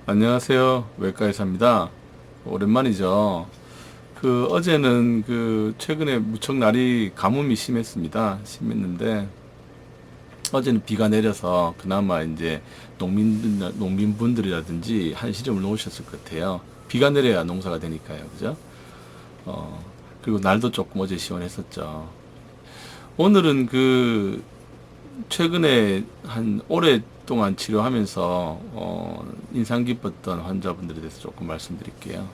안녕하세요. 외과의사입니다. 오랜만이죠. 어제는 최근에 무척 날이 가뭄이 심했습니다. 심했는데, 어제는 비가 내려서 그나마 이제 농민분들이라든지 한시름을 놓으셨을 것 같아요. 비가 내려야 농사가 되니까요. 그죠? 어, 그리고 날도 조금 어제 시원했었죠. 오늘은 최근에 한 오랫동안 치료하면서 인상 깊었던 환자분들에 대해서 조금 말씀드릴게요.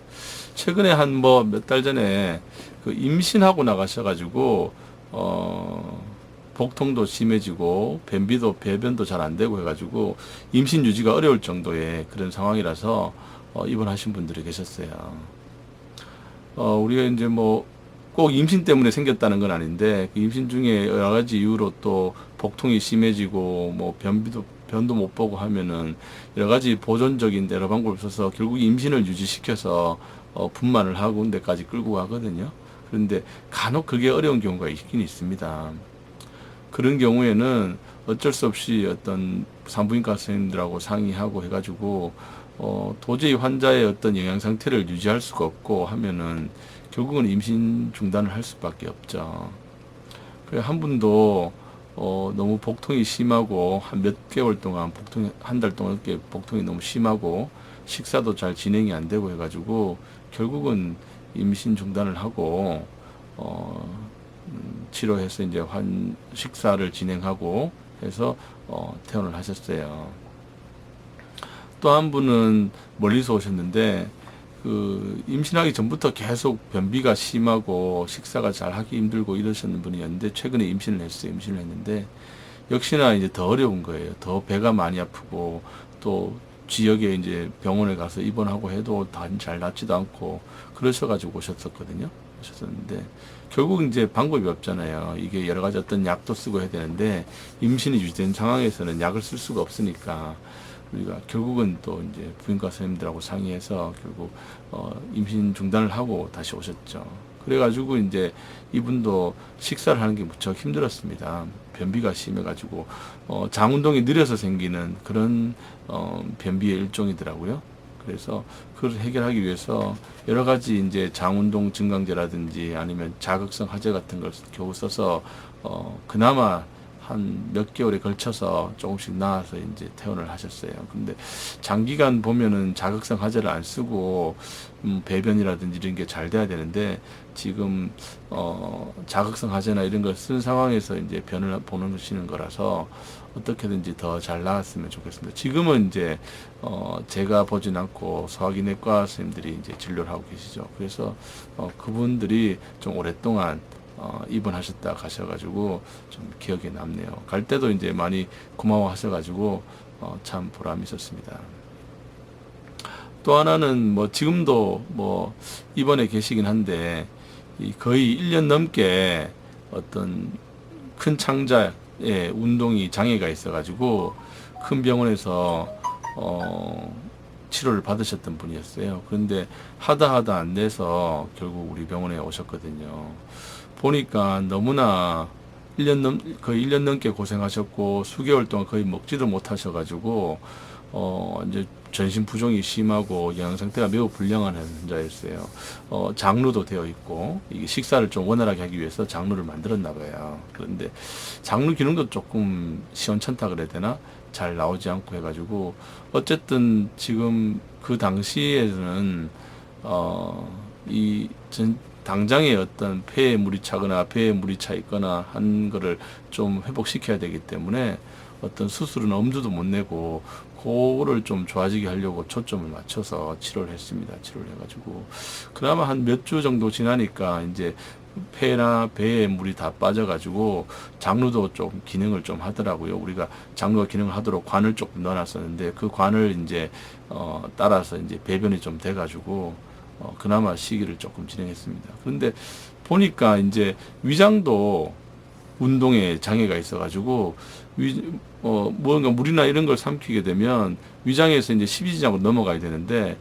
최근에 한 뭐 몇 달 전에 임신하고 나가셔가지고 복통도 심해지고 변비도 배변도 잘 안 되고 해가지고 임신 유지가 어려울 정도의 그런 상황이라서 입원하신 분들이 계셨어요. 우리가 이제 뭐 꼭 임신 때문에 생겼다는 건 아닌데 그 임신 중에 여러 가지 이유로 또 복통이 심해지고 뭐 변도 못 보고 하면은 여러 가지 보존적인 여러 방법을 써서 결국 임신을 유지시켜서 분만을 하고 데까지 끌고 가거든요. 그런데 간혹 그게 어려운 경우가 있긴 있습니다. 그런 경우에는 어쩔 수 없이 어떤 산부인과 선생님들하고 상의하고 해가지고 도저히 환자의 어떤 영양 상태를 유지할 수가 없고 하면은 결국은 임신 중단을 할 수밖에 없죠. 한 분도 너무 복통이 심하고 한 몇 개월 동안 한 달 동안 이렇게 복통이 너무 심하고 식사도 잘 진행이 안 되고 해가지고 결국은 임신 중단을 하고 치료해서 이제 식사를 진행하고 해서 퇴원을 하셨어요. 또 한 분은 멀리서 오셨는데 임신하기 전부터 계속 변비가 심하고 식사가 잘 하기 힘들고 이러셨는 분이었는데 최근에 임신을 했어요. 임신을 했는데 역시나 이제 더 어려운 거예요. 더 배가 많이 아프고 또 지역에 이제 병원에 가서 입원하고 해도 다 잘 낫지도 않고 그러셔가지고 오셨었거든요. 오셨었는데 결국 이제 방법이 없잖아요. 이게 여러 가지 어떤 약도 쓰고 해야 되는데 임신이 유지된 상황에서는 약을 쓸 수가 없으니까 우리가 결국은 또 이제 부인과 선생님들하고 상의해서 결국 임신 중단을 하고 다시 오셨죠. 그래가지고 이제 이분도 식사를 하는 게 무척 힘들었습니다. 변비가 심해가지고 장 운동이 느려서 생기는 그런 변비의 일종이더라고요. 그래서 그걸 해결하기 위해서 여러 가지 이제 장 운동 증강제라든지 아니면 자극성 화제 같은 걸 겨우 써서 그나마 한 몇 개월에 걸쳐서 조금씩 나아서 이제 퇴원을 하셨어요. 근데 장기간 보면은 자극성 화제를 안 쓰고 배변이라든지 이런 게 잘 돼야 되는데 지금 자극성 화제나 이런 걸 쓴 상황에서 이제 변을 보시는 거라서 어떻게든지 더 잘 나았으면 좋겠습니다. 지금은 이제 제가 보진 않고 소화기내과 선생님들이 이제 진료를 하고 계시죠. 그래서 그분들이 좀 오랫동안 입원하셨다 가셔가지고 좀 기억에 남네요. 갈 때도 이제 많이 고마워하셔가지고 참 보람이 있었습니다. 또 하나는 뭐 지금도 뭐 입원해 계시긴 한데 거의 1년 넘게 어떤 큰 창자에 운동이 장애가 있어가지고 큰 병원에서 치료를 받으셨던 분이었어요. 그런데 하다 안 돼서 결국 우리 병원에 오셨거든요. 보니까 너무나 거의 1년 넘게 고생하셨고, 수개월 동안 거의 먹지도 못하셔가지고, 이제 전신 부종이 심하고 영양 상태가 매우 불량한 환자였어요. 장루도 되어 있고, 이게 식사를 좀 원활하게 하기 위해서 장루를 만들었나 봐요. 그런데 장루 기능도 조금 시원찮다 그래야 되나? 잘 나오지 않고 해가지고, 어쨌든 지금 그 당시에는, 이 당장에 어떤 폐에 물이 차거나 배에 물이 차 있거나 한 거를 좀 회복시켜야 되기 때문에 어떤 수술은 엄두도 못 내고 그거를 좀 좋아지게 하려고 초점을 맞춰서 치료를 했습니다. 치료를 해가지고 그나마 한 몇 주 정도 지나니까 이제 폐나 배에 물이 다 빠져가지고 장루도 좀 기능을 좀 하더라고요. 우리가 장루가 기능을 하도록 관을 조금 넣어놨었는데 그 관을 이제 따라서 이제 배변이 좀 돼가지고 그나마 시기를 조금 진행했습니다. 그런데 보니까 이제 위장도 운동에 장애가 있어가지고 뭔가 물이나 이런 걸 삼키게 되면 위장에서 이제 십이지장으로 넘어가야 되는데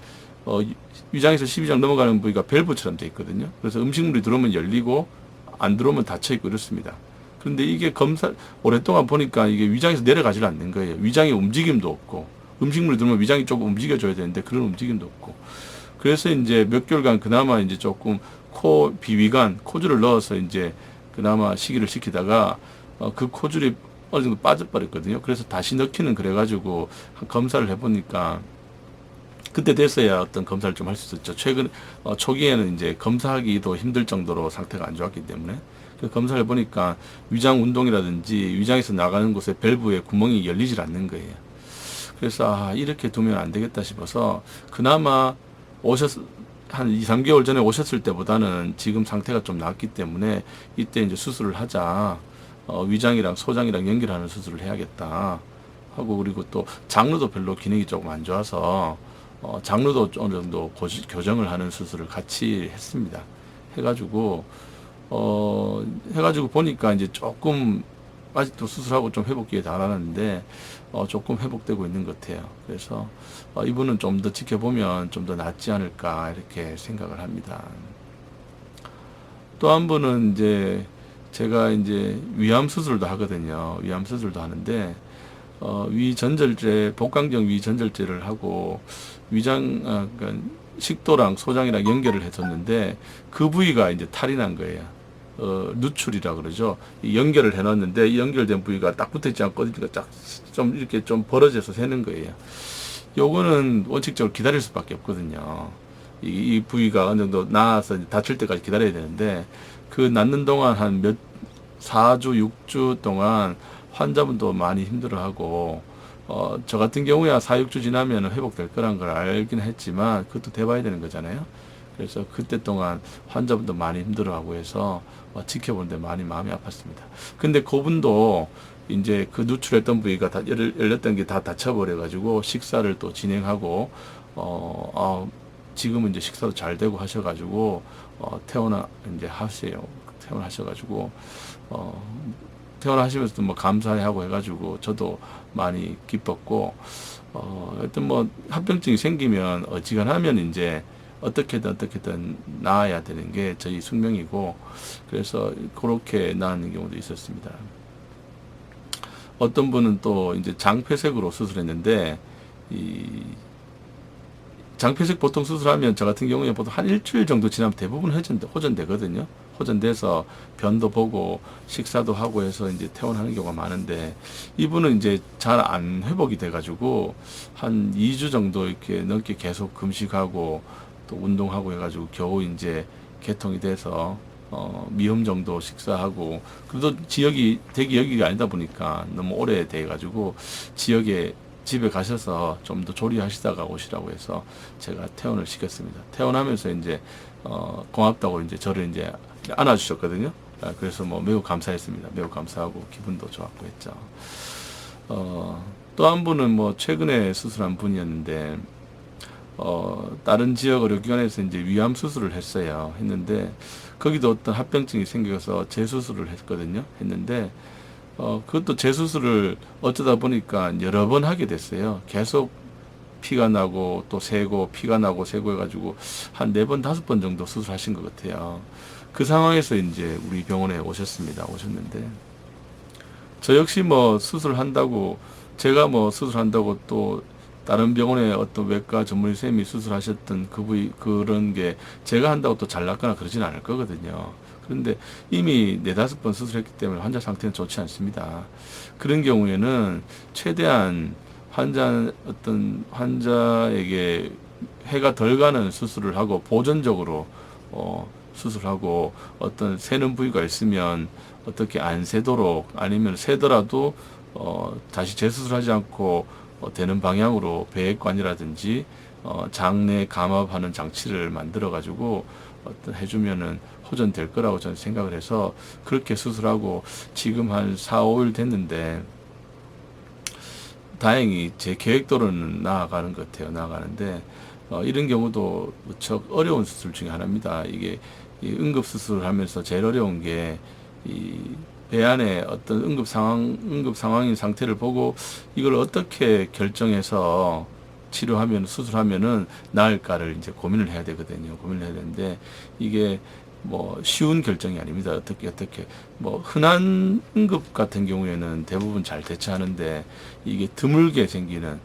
위장에서 십이지장 넘어가는 부위가 밸브처럼 돼 있거든요. 그래서 음식물이 들어오면 열리고 안 들어오면 닫혀 있고 이렇습니다. 그런데 이게 오랫동안 보니까 이게 위장에서 내려가질 않는 거예요. 위장의 움직임도 없고 음식물이 들면 위장이 조금 움직여줘야 되는데 그런 움직임도 없고. 그래서 이제 몇 개월간 그나마 이제 조금 코 비위관 코줄을 넣어서 이제 그나마 식이를 시키다가 그 코줄이 어느 정도 빠져버렸거든요. 그래서 다시 넣기는 그래가지고 검사를 해보니까 그때 돼서야 어떤 검사를 좀 할 수 있었죠. 최근 초기에는 이제 검사하기도 힘들 정도로 상태가 안 좋았기 때문에 그 검사를 해보니까 위장 운동이라든지 위장에서 나가는 곳에 밸브에 구멍이 열리질 않는 거예요. 그래서 이렇게 두면 안 되겠다 싶어서 그나마 한 2, 3개월 전에 오셨을 때보다는 지금 상태가 좀 나았기 때문에 이때 이제 수술을 하자. 위장이랑 소장이랑 연결하는 수술을 해야겠다 하고, 그리고 또 장루도 별로 기능이 조금 안 좋아서 장루도 어느 정도 교정을 하는 수술을 같이 했습니다. 해가지고 보니까 이제 조금 아직도 수술하고 좀 회복기에 달하는데 조금 회복되고 있는 것 같아요. 그래서 이분은 좀 더 지켜보면 좀 더 낫지 않을까 이렇게 생각을 합니다. 또 한 분은 이제 제가 이제 위암 수술도 하거든요. 위암 수술도 하는데 위전절제, 복강경 위전절제를 하고 그러니까 식도랑 소장이랑 연결을 해줬는데 그 부위가 이제 탈이 난 거예요. 누출이라 그러죠. 연결을 해놨는데 이 연결된 부위가 딱 붙어있지 않고 좀 이렇게 좀 벌어져서 새는 거예요. 요거는 원칙적으로 기다릴 수밖에 없거든요. 이 부위가 어느 정도 나아서 다칠 때까지 기다려야 되는데 그 낫는 동안 한 4주, 6주 동안 환자분도 많이 힘들어하고 저 같은 경우야 4, 6주 지나면 회복될 거란 걸 알긴 했지만 그것도 돼봐야 되는 거잖아요. 그래서 그때 동안 환자분도 많이 힘들어하고 해서 지켜보는데 많이 마음이 아팠습니다. 근데 그분도 이제 그 누출했던 부위가 다 열렸던 게 다 다쳐버려가지고 식사를 또 진행하고 지금은 이제 식사도 잘 되고 하셔가지고 퇴원하셔가지고 퇴원하시면서도 뭐 감사하고 해가지고 저도 많이 기뻤고 하여튼 뭐 합병증이 생기면 어지간하면 이제 어떻게든 나아야 되는 게 저희 숙명이고, 그래서 그렇게 나은 경우도 있었습니다. 어떤 분은 또 이제 장폐색으로 수술했는데 이 장폐색 보통 수술하면 저 같은 경우에 보통 한 일주일 정도 지나면 대부분 호전되거든요. 호전돼서 변도 보고 식사도 하고 해서 이제 퇴원하는 경우가 많은데 이분은 이제 잘 안 회복이 돼가지고 한 2주 정도 이렇게 넘게 계속 금식하고 또 운동하고 해가지고 겨우 이제 개통이 돼서 미음 정도 식사하고, 그래도 대기 여기가 아니다 보니까 너무 오래 돼가지고 집에 가셔서 좀 더 조리하시다가 오시라고 해서 제가 퇴원을 시켰습니다. 퇴원하면서 이제 고맙다고 이제 저를 이제 안아주셨거든요. 그래서 뭐 매우 감사했습니다. 매우 감사하고 기분도 좋았고 했죠. 또 한 분은 뭐 최근에 수술한 분이었는데 다른 지역 의료기관에서 이제 위암 수술을 했는데 거기도 어떤 합병증이 생겨서 재수술을 했는데 그것도 재수술을 어쩌다 보니까 여러 번 하게 됐어요. 계속 피가 나고 또 새고 피가 나고 새고 해가지고 한 4번, 5번 정도 수술하신 것 같아요. 그 상황에서 이제 우리 병원에 오셨는데 저 역시 뭐 제가 뭐 수술한다고 또 다른 병원에 어떤 외과 전문의 쌤이 수술하셨던 그런 게 제가 한다고 또 잘났거나 그러진 않을 거거든요. 그런데 이미 4, 5번 수술했기 때문에 환자 상태는 좋지 않습니다. 그런 경우에는 최대한 환자에게 해가 덜 가는 수술을 하고 보존적으로 수술하고, 어떤 새는 부위가 있으면 어떻게 안 새도록, 아니면 새더라도 다시 재수술하지 않고 되는 방향으로 배액관이라든지 장내 감압하는 장치를 만들어 가지고 해주면은 호전될 거라고 저는 생각을 해서 그렇게 수술하고 지금 한 4, 5일 됐는데 다행히 제 계획대로는 나아가는 것 같아요. 나아가는데 이런 경우도 무척 어려운 수술 중에 하나입니다. 이게 응급 수술을 하면서 제일 어려운 게 배 안에 어떤 응급 상황인 상태를 보고 이걸 어떻게 결정해서 수술하면은 나을까를 이제 고민을 해야 되거든요. 고민을 해야 되는데 이게 뭐 쉬운 결정이 아닙니다. 어떻게 뭐 흔한 응급 같은 경우에는 대부분 잘 대처하는데 이게 드물게 생기는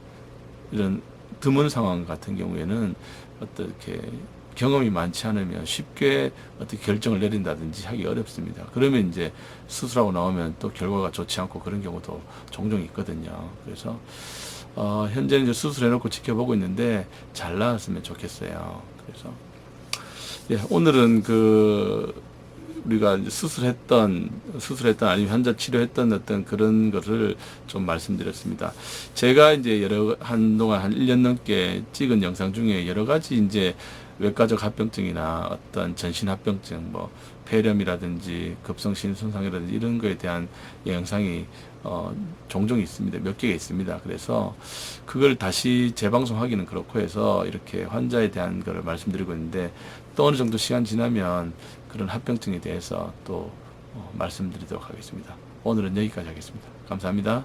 이런 드문 상황 같은 경우에는 어떻게 경험이 많지 않으면 쉽게 어떻게 결정을 내린다든지 하기 어렵습니다. 그러면 이제 수술하고 나오면 또 결과가 좋지 않고 그런 경우도 종종 있거든요. 그래서 현재는 이제 수술해놓고 지켜보고 있는데 잘 나았으면 좋겠어요. 그래서 예, 오늘은 우리가 이제 수술했던 아니면 환자 치료했던 어떤 그런 거를 좀 말씀드렸습니다. 제가 이제 한동안 한 1년 넘게 찍은 영상 중에 여러 가지 이제 외과적 합병증이나 어떤 전신 합병증, 뭐 폐렴이라든지 급성신 손상이라든지 이런 거에 대한 영상이 종종 있습니다. 몇 개가 있습니다. 그래서 그걸 다시 재방송하기는 그렇고 해서 이렇게 환자에 대한 거를 말씀드리고 있는데, 또 어느 정도 시간 지나면 그런 합병증에 대해서 또 말씀드리도록 하겠습니다. 오늘은 여기까지 하겠습니다. 감사합니다.